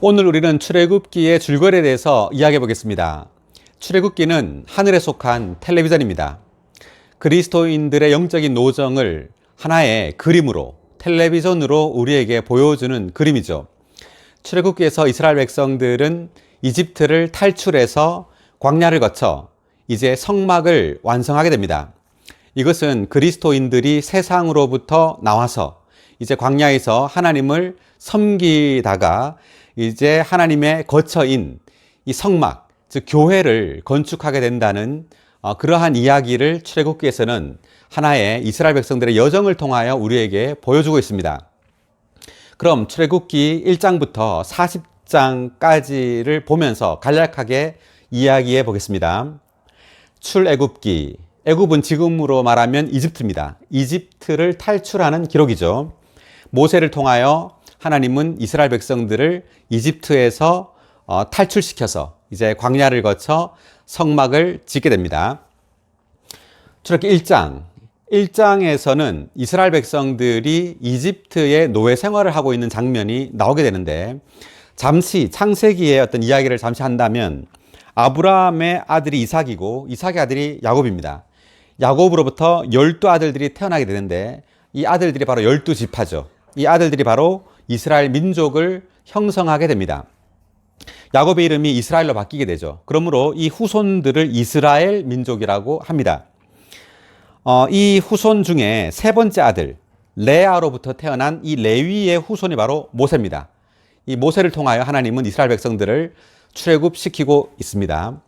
오늘 우리는 출애굽기의 줄거리에 대해서 이야기해 보겠습니다. 출애굽기는 하늘에 속한 텔레비전입니다. 그리스도인들의 영적인 노정을 하나의 그림으로, 텔레비전으로 우리에게 보여주는 그림이죠. 출애굽기에서 이스라엘 백성들은 이집트를 탈출해서 광야를 거쳐 이제 성막을 완성하게 됩니다. 이것은 그리스도인들이 세상으로부터 나와서 이제 광야에서 하나님을 섬기다가 이제 하나님의 거처인 이 성막, 즉 교회를 건축하게 된다는 그러한 이야기를 출애굽기에서는 하나의 이스라엘 백성들의 여정을 통하여 우리에게 보여주고 있습니다. 그럼 출애굽기 1장부터 40장까지를 보면서 간략하게 이야기해 보겠습니다. 출애굽기, 애굽은 지금으로 말하면 이집트입니다. 이집트를 탈출하는 기록이죠. 모세를 통하여 하나님은 이스라엘 백성들을 이집트에서 탈출시켜서 이제 광야를 거쳐 성막을 짓게 됩니다. 출애굽기 1장에서는 이스라엘 백성들이 이집트의 노예 생활을 하고 있는 장면이 나오게 되는데, 잠시 창세기의 어떤 이야기를 잠시 한다면 아브라함의 아들이 이삭이고 이삭의 아들이 야곱입니다. 야곱으로부터 12아들들이 태어나게 되는데 이 아들들이 바로 12지파죠. 이 아들들이 바로 이스라엘 민족을 형성하게 됩니다. 야곱의 이름이 이스라엘로 바뀌게 되죠. 그러므로 이 후손들을 이스라엘 민족이라고 합니다. 이 후손 중에 세 번째 아들 레아로부터 태어난 이 레위의 후손이 바로 모세입니다. 이 모세를 통하여 하나님은 이스라엘 백성들을 출애굽시키고 있습니다.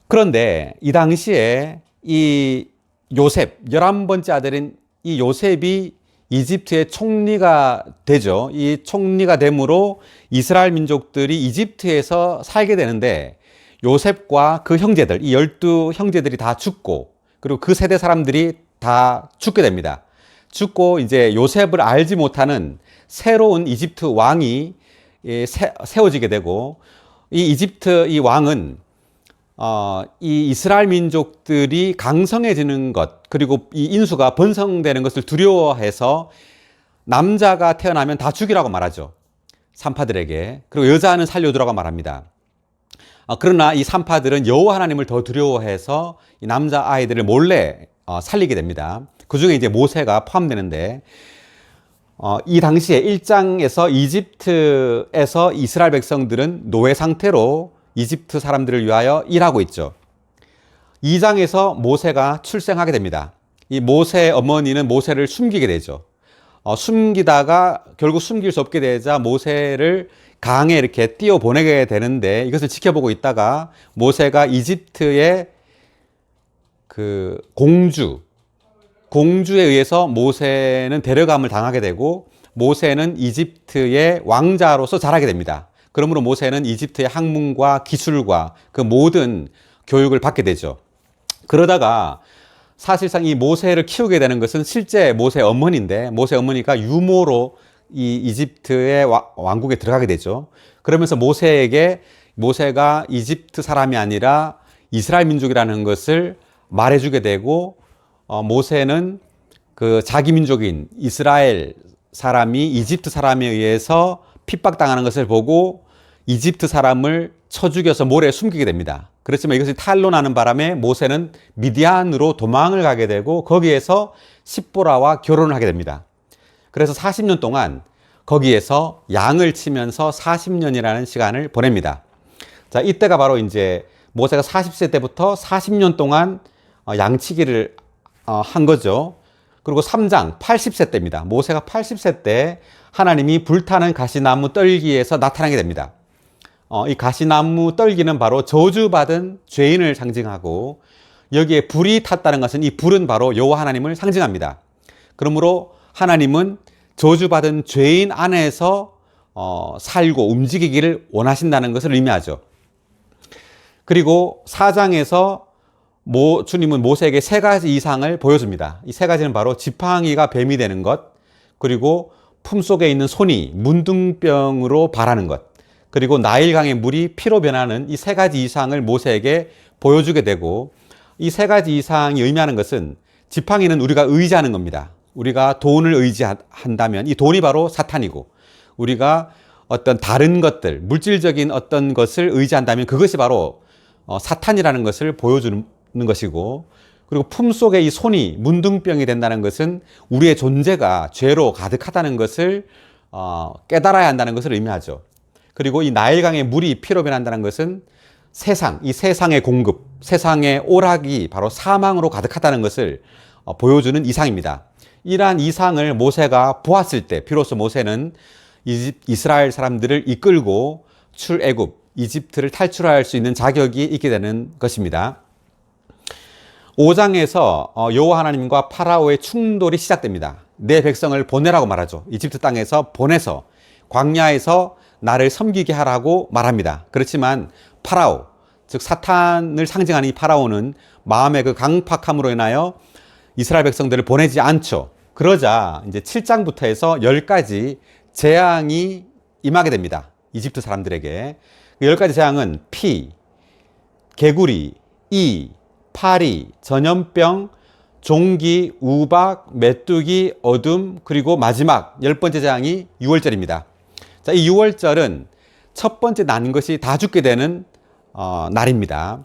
그런데 이 당시에 이 요셉, 11번째 아들인 이 요셉이 이집트의 총리가 되죠. 이 총리가 되므로 이스라엘 민족들이 이집트에서 살게 되는데, 요셉과 그 형제들, 이 12형제들이 다 죽고, 그리고 그 세대 사람들이 다 죽게 됩니다. 죽고 이제 요셉을 알지 못하는 새로운 이집트 왕이 세워지게 되고, 이 이집트 이 왕은 이 이스라엘 민족들이 강성해지는 것, 그리고 이 인수가 번성되는 것을 두려워해서 남자가 태어나면 다 죽이라고 말하죠. 산파들에게. 그리고 여자는 살려두라고 말합니다. 그러나 이 산파들은 여호와 하나님을 더 두려워해서 이 남자 아이들을 몰래 살리게 됩니다. 그 중에 이제 모세가 포함되는데, 이 당시에 1장에서 이집트에서 이스라엘 백성들은 노예 상태로 이집트 사람들을 위하여 일하고 있죠. 2장에서 모세가 출생하게 됩니다. 이 모세의 어머니는 모세를 숨기게 되죠. 숨기다가 결국 숨길 수 없게 되자 모세를 강에 이렇게 띄워 보내게 되는데, 이것을 지켜보고 있다가 모세가 이집트의 그 공주에 의해서 모세는 데려감을 당하게 되고, 모세는 이집트의 왕자로서 자라게 됩니다. 그러므로 모세는 이집트의 학문과 기술과 그 모든 교육을 받게 되죠. 그러다가 사실상 이 모세를 키우게 되는 것은 실제 모세의 어머니인데, 모세의 어머니가 유모로 이 이집트의 왕국에 들어가게 되죠. 그러면서 모세가 이집트 사람이 아니라 이스라엘 민족이라는 것을 말해주게 되고, 모세는 그 자기 민족인 이스라엘 사람이 이집트 사람에 의해서 핍박당하는 것을 보고 이집트 사람을 쳐 죽여서 모래에 숨기게 됩니다. 그렇지만 이것이 탄로나는 바람에 모세는 미디안으로 도망을 가게 되고 거기에서 십보라와 결혼을 하게 됩니다. 그래서 40년 동안 거기에서 양을 치면서 40년이라는 시간을 보냅니다. 자, 이때가 바로 이제 모세가 40세 때부터 40년 동안 양치기를 한 거죠. 그리고 3장 80세 때입니다. 모세가 80세 때 하나님이 불타는 가시나무 떨기에서 나타나게 됩니다. 이 가시나무 떨기는 바로 저주받은 죄인을 상징하고, 여기에 불이 탔다는 것은 이 불은 바로 여호와 하나님을 상징합니다. 그러므로 하나님은 저주받은 죄인 안에서 살고 움직이기를 원하신다는 것을 의미하죠. 그리고 4장에서 주님은 모세에게 세 가지 이상을 보여줍니다. 이 세 가지는 바로 지팡이가 뱀이 되는 것, 그리고 품속에 있는 손이 문둥병으로 발하는 것, 그리고 나일강의 물이 피로 변하는 이 세 가지 이상을 모세에게 보여주게 되고, 이 세 가지 이상이 의미하는 것은, 지팡이는 우리가 의지하는 겁니다. 우리가 돈을 의지한다면 이 돈이 바로 사탄이고, 우리가 어떤 다른 것들, 물질적인 어떤 것을 의지한다면 그것이 바로 사탄이라는 것을 보여주는 것이고, 그리고 품속에 이 손이 문둥병이 된다는 것은 우리의 존재가 죄로 가득하다는 것을 깨달아야 한다는 것을 의미하죠. 그리고 이 나일강의 물이 피로 변한다는 것은 이 세상의 공급, 세상의 오락이 바로 사망으로 가득하다는 것을 보여주는 이상입니다. 이러한 이상을 모세가 보았을 때 비로소 모세는 이스라엘 사람들을 이끌고 출애굽, 이집트를 탈출할 수 있는 자격이 있게 되는 것입니다. 5장에서 여호와 하나님과 파라오의 충돌이 시작됩니다. 내 백성을 보내라고 말하죠. 이집트 땅에서 보내서 광야에서 나를 섬기게 하라고 말합니다. 그렇지만 파라오, 즉 사탄을 상징하는 이 파라오는 마음의 그 강팍함으로 인하여 이스라엘 백성들을 보내지 않죠. 그러자 이제 7장부터 해서 10가지 재앙이 임하게 됩니다. 이집트 사람들에게. 그 10가지 재앙은 피, 개구리, 이, 파리, 전염병, 종기, 우박, 메뚜기, 어둠, 그리고 마지막 10번째 재앙이 유월절입니다. 자, 이 유월절은 첫 번째 난 것이 다 죽게 되는 날입니다.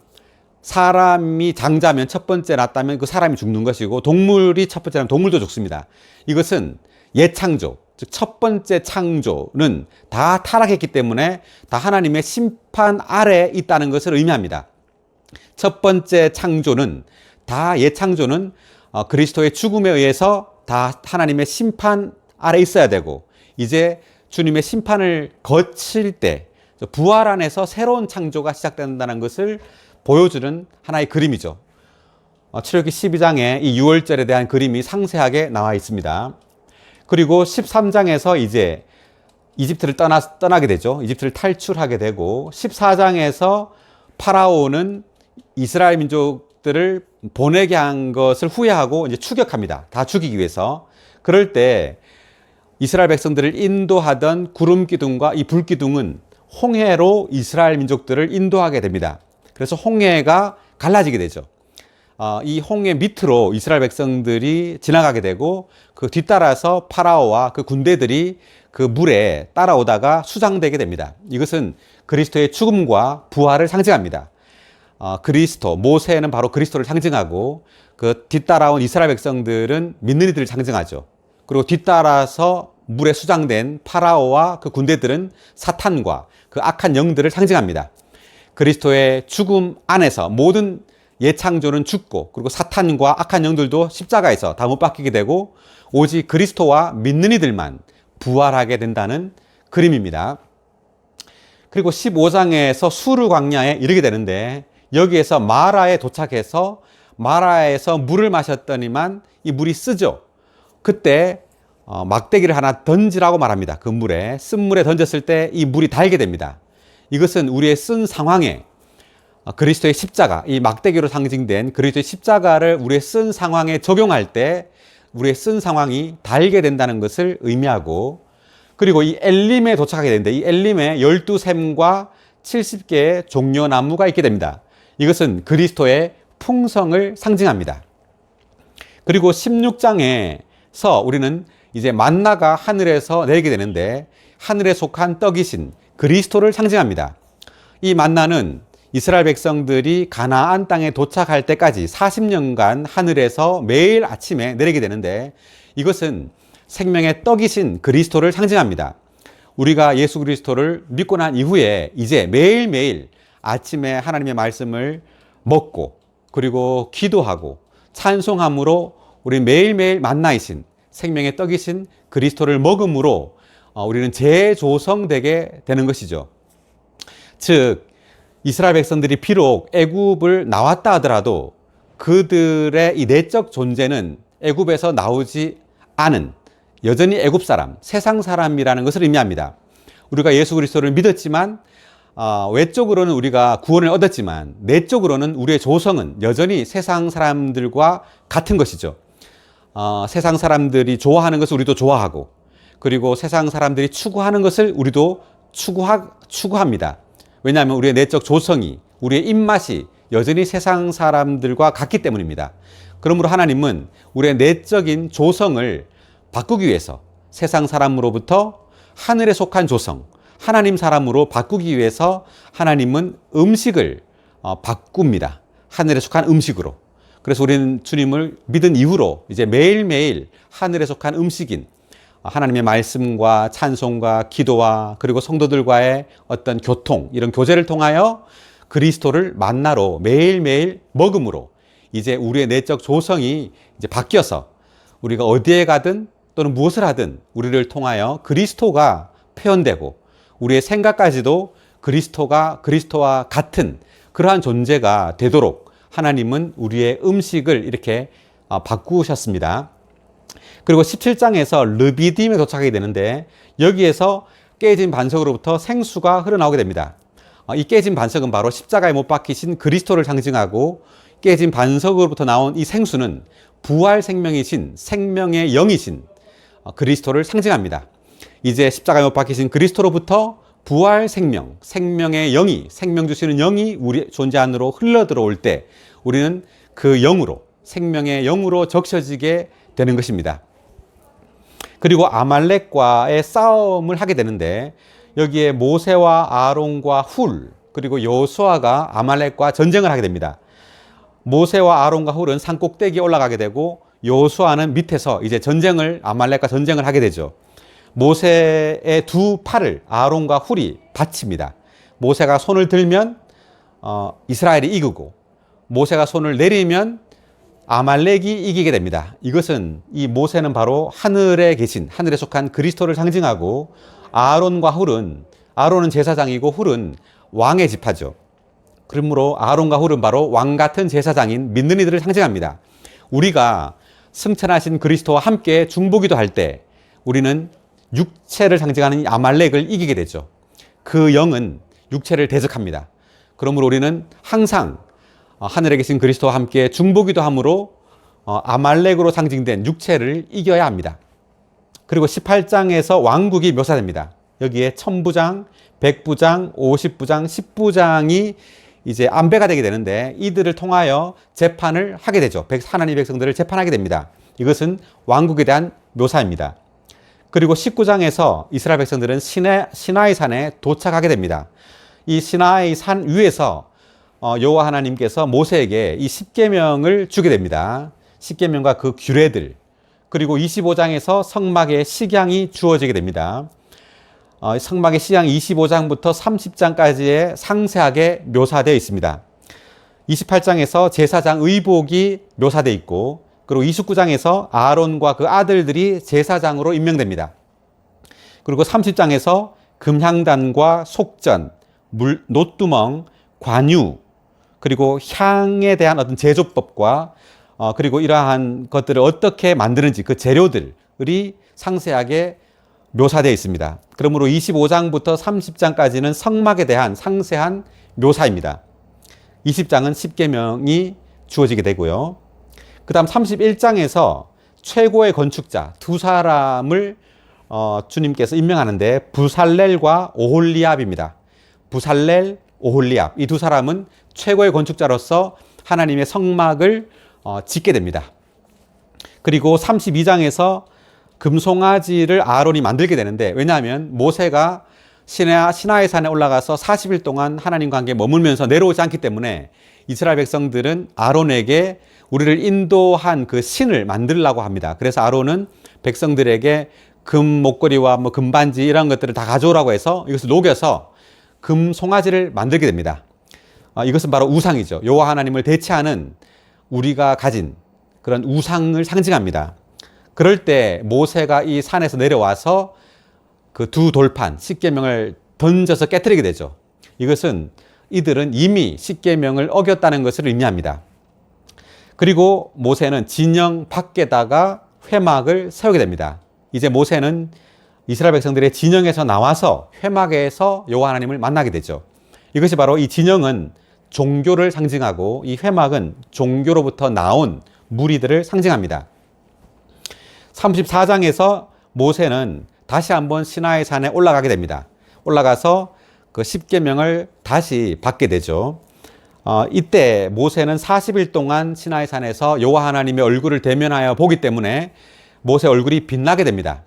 사람이 장자면 첫 번째 낳았다면 그 사람이 죽는 것이고, 동물이 첫 번째 낳으면 동물도 죽습니다. 이것은 예창조, 즉 첫 번째 창조는 다 타락했기 때문에 다 하나님의 심판 아래에 있다는 것을 의미합니다. 첫 번째 창조는 예창조는 그리스도의 죽음에 의해서 다 하나님의 심판 아래 있어야 되고, 이제 주님의 심판을 거칠 때 부활 안에서 새로운 창조가 시작된다는 것을 보여주는 하나의 그림이죠. 출애굽기 12장에 이 유월절에 대한 그림이 상세하게 나와 있습니다. 그리고 13장에서 이제 이집트를 떠나게 되죠. 이집트를 탈출하게 되고, 14장에서 파라오는 이스라엘 민족들을 보내게 한 것을 후회하고 이제 추격합니다. 다 죽이기 위해서. 그럴 때 이스라엘 백성들을 인도하던 구름 기둥과 이 불 기둥은 홍해로 이스라엘 민족들을 인도하게 됩니다. 그래서 홍해가 갈라지게 되죠. 이 홍해 밑으로 이스라엘 백성들이 지나가게 되고, 그 뒤따라서 파라오와 그 군대들이 그 물에 따라오다가 수장되게 됩니다. 이것은 그리스도의 죽음과 부활을 상징합니다. 모세는 바로 그리스도를 상징하고, 그 뒤따라온 이스라엘 백성들은 믿는 이들을 상징하죠. 그리고 뒤따라서 물에 수장된 파라오와 그 군대들은 사탄과 그 악한 영들을 상징합니다. 그리스도의 죽음 안에서 모든 예창조는 죽고, 그리고 사탄과 악한 영들도 십자가에서 다 못 박히게 되고, 오직 그리스도와 믿는 이들만 부활하게 된다는 그림입니다. 그리고 15장에서 수르 광야에 이르게 되는데, 여기에서 마라에 도착해서 마라에서 물을 마셨더니만 이 물이 쓰죠. 그때 막대기를 하나 던지라고 말합니다. 그 물에, 쓴 물에 던졌을 때 이 물이 달게 됩니다. 이것은 우리의 쓴 상황에 그리스도의 십자가, 이 막대기로 상징된 그리스도의 십자가를 우리의 쓴 상황에 적용할 때 우리의 쓴 상황이 달게 된다는 것을 의미하고, 그리고 이 엘림에 도착하게 되는데, 이 엘림에 12샘과 70개의 종려나무가 있게 됩니다. 이것은 그리스도의 풍성을 상징합니다. 그리고 16장에서 우리는 이제 만나가 하늘에서 내리게 되는데, 하늘에 속한 떡이신 그리스도를 상징합니다. 이 만나는 이스라엘 백성들이 가나안 땅에 도착할 때까지 40년간 하늘에서 매일 아침에 내리게 되는데, 이것은 생명의 떡이신 그리스도를 상징합니다. 우리가 예수 그리스도를 믿고 난 이후에 이제 매일매일 아침에 하나님의 말씀을 먹고, 그리고 기도하고 찬송함으로 우리 매일매일 만나이신 생명의 떡이신 그리스도를 먹음으로 우리는 재조성되게 되는 것이죠. 즉 이스라엘 백성들이 비록 애굽을 나왔다 하더라도 그들의 이 내적 존재는 애굽에서 나오지 않은 여전히 애굽 사람, 세상 사람이라는 것을 의미합니다. 우리가 예수 그리스도를 믿었지만 외적으로는 우리가 구원을 얻었지만 내적으로는 우리의 조성은 여전히 세상 사람들과 같은 것이죠. 세상 사람들이 좋아하는 것을 우리도 좋아하고, 그리고 세상 사람들이 추구하는 것을 우리도 추구합니다. 왜냐하면 우리의 내적 조성이, 우리의 입맛이 여전히 세상 사람들과 같기 때문입니다. 그러므로 하나님은 우리의 내적인 조성을 바꾸기 위해서 세상 사람으로부터 하늘에 속한 조성, 하나님 사람으로 바꾸기 위해서 하나님은 음식을 바꿉니다. 하늘에 속한 음식으로. 그래서 우리는 주님을 믿은 이후로 이제 매일매일 하늘에 속한 음식인 하나님의 말씀과 찬송과 기도와 그리고 성도들과의 어떤 교통, 이런 교제를 통하여 그리스도를 만나러 매일매일 먹음으로 이제 우리의 내적 조성이 이제 바뀌어서 우리가 어디에 가든 또는 무엇을 하든 우리를 통하여 그리스도가 표현되고 우리의 생각까지도 그리스도와 같은 그러한 존재가 되도록 하나님은 우리의 음식을 이렇게 바꾸셨습니다. 그리고 17장에서 르비딤에 도착하게 되는데 여기에서 깨진 반석으로부터 생수가 흘러나오게 됩니다. 이 깨진 반석은 바로 십자가에 못 박히신 그리스도를 상징하고 깨진 반석으로부터 나온 이 생수는 부활 생명이신 생명의 영이신 그리스도를 상징합니다. 이제 십자가에 못 박히신 그리스도로부터 부활 생명, 생명의 영이, 생명 주시는 영이 우리 존재 안으로 흘러 들어올 때 우리는 그 영으로, 생명의 영으로 적셔지게 되는 것입니다. 그리고 아말렉과의 싸움을 하게 되는데 여기에 모세와 아론과 훌 그리고 여호수아가 아말렉과 전쟁을 하게 됩니다. 모세와 아론과 훌은 산 꼭대기에 올라가게 되고 여호수아는 밑에서 이제 아말렉과 전쟁을 하게 되죠. 모세의 두 팔을 아론과 훌이 받칩니다. 모세가 손을 들면 이스라엘이 이기고 모세가 손을 내리면 아말렉이 이기게 됩니다. 이것은 이 모세는 바로 하늘에 계신, 하늘에 속한 그리스도를 상징하고 아론은 제사장이고 훌은 왕의 지파죠. 그러므로 아론과 훌은 바로 왕 같은 제사장인 믿는 이들을 상징합니다. 우리가 승천하신 그리스도와 함께 중보기도 할 때 우리는 육체를 상징하는 아말렉을 이기게 되죠. 그 영은 육체를 대적합니다. 그러므로 우리는 항상 하늘에 계신 그리스도와 함께 중보기도 함으로 아말렉으로 상징된 육체를 이겨야 합니다. 그리고 18장에서 왕국이 묘사됩니다. 여기에 천부장, 백부장, 50부장, 10부장이 이제 안배가 되게 되는데 이들을 통하여 재판을 하게 되죠. 하나님의 백성들을 재판하게 됩니다. 이것은 왕국에 대한 묘사입니다. 그리고 19장에서 이스라엘 백성들은 시나이 산에 도착하게 됩니다. 이 시나이 산 위에서 여호와 하나님께서 모세에게 이 십계명을 주게 됩니다. 십계명과 그 규례들, 그리고 25장에서 성막의 식양이 주어지게 됩니다. 성막의 식양 25장부터 30장까지의 상세하게 묘사되어 있습니다. 28장에서 제사장 의복이 묘사되어 있고 그리고 29장에서 아론과 그 아들들이 제사장으로 임명됩니다. 그리고 30장에서 금향단과 속전, 노뚜멍, 관유, 그리고 향에 대한 어떤 제조법과 그리고 이러한 것들을 어떻게 만드는지 그 재료들이 상세하게 묘사되어 있습니다. 그러므로 25장부터 30장까지는 성막에 대한 상세한 묘사입니다. 20장은 십계명이 주어지게 되고요. 그 다음 31장에서 최고의 건축자 두 사람을 주님께서 임명하는데 부살렐과 오홀리압입니다. 부살렐, 오홀리압 이 두 사람은 최고의 건축자로서 하나님의 성막을 짓게 됩니다. 그리고 32장에서 금송아지를 아론이 만들게 되는데 왜냐하면 모세가 시나이 산에 올라가서 40일 동안 하나님과 함께 머물면서 내려오지 않기 때문에 이스라엘 백성들은 아론에게 우리를 인도한 그 신을 만들려고 합니다. 그래서 아론은 백성들에게 금 목걸이와 뭐 금반지 이런 것들을 다 가져오라고 해서 이것을 녹여서 금 송아지를 만들게 됩니다. 이것은 바로 우상이죠. 여호와 하나님을 대체하는 우리가 가진 그런 우상을 상징합니다. 그럴 때 모세가 이 산에서 내려와서 그 두 돌판 십계명을 던져서 깨뜨리게 되죠. 이것은 이들은 이미 십계명을 어겼다는 것을 의미합니다. 그리고 모세는 진영 밖에다가 회막을 세우게 됩니다. 이제 모세는 이스라엘 백성들의 진영에서 나와서 회막에서 여호와 하나님을 만나게 되죠. 이것이 바로 이 진영은 종교를 상징하고 이 회막은 종교로부터 나온 무리들을 상징합니다. 34장에서 모세는 다시 한번 시나이 산에 올라가게 됩니다. 올라가서 그 십계명을 다시 받게 되죠. 이때 모세는 40일 동안 시나이 산에서 여호와 하나님의 얼굴을 대면하여 보기 때문에 모세 얼굴이 빛나게 됩니다.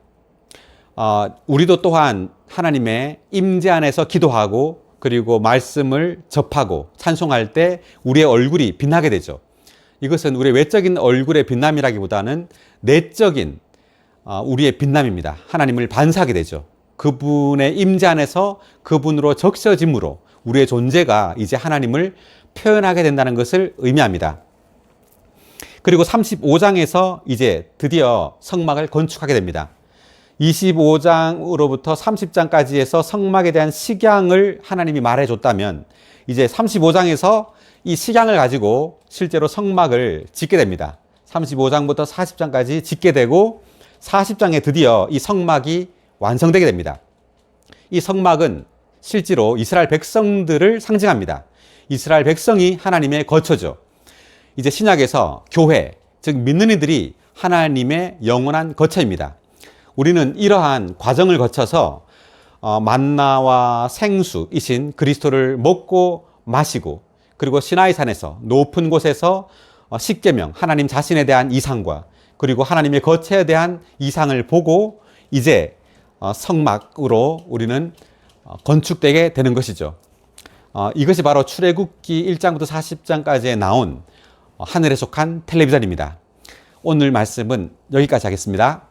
우리도 또한 하나님의 임재 안에서 기도하고 그리고 말씀을 접하고 찬송할 때 우리의 얼굴이 빛나게 되죠. 이것은 우리의 외적인 얼굴의 빛남이라기보다는 내적인 우리의 빛남입니다. 하나님을 반사하게 되죠. 그분의 임재 안에서 그분으로 적셔짐으로 우리의 존재가 이제 하나님을 표현하게 된다는 것을 의미합니다. 그리고 35장에서 이제 드디어 성막을 건축하게 됩니다. 25장으로부터 30장까지 해서 성막에 대한 식양을 하나님이 말해줬다면 이제 35장에서 이 식양을 가지고 실제로 성막을 짓게 됩니다. 35장부터 40장까지 짓게 되고 40장에 드디어 이 성막이 완성되게 됩니다. 이 성막은 실제로 이스라엘 백성들을 상징합니다. 이스라엘 백성이 하나님의 거처죠. 이제 신약에서 교회, 즉 믿는 이들이 하나님의 영원한 거처입니다. 우리는 이러한 과정을 거쳐서 만나와 생수이신 그리스도를 먹고 마시고 그리고 시나이산에서 높은 곳에서 십계명, 하나님 자신에 대한 이상과 그리고 하나님의 거처에 대한 이상을 보고 이제 성막으로 우리는 건축되게 되는 것이죠. 이것이 바로 출애굽기 1장부터 40장까지에 나온 하늘에 속한 텔레비전입니다. 오늘 말씀은 여기까지 하겠습니다.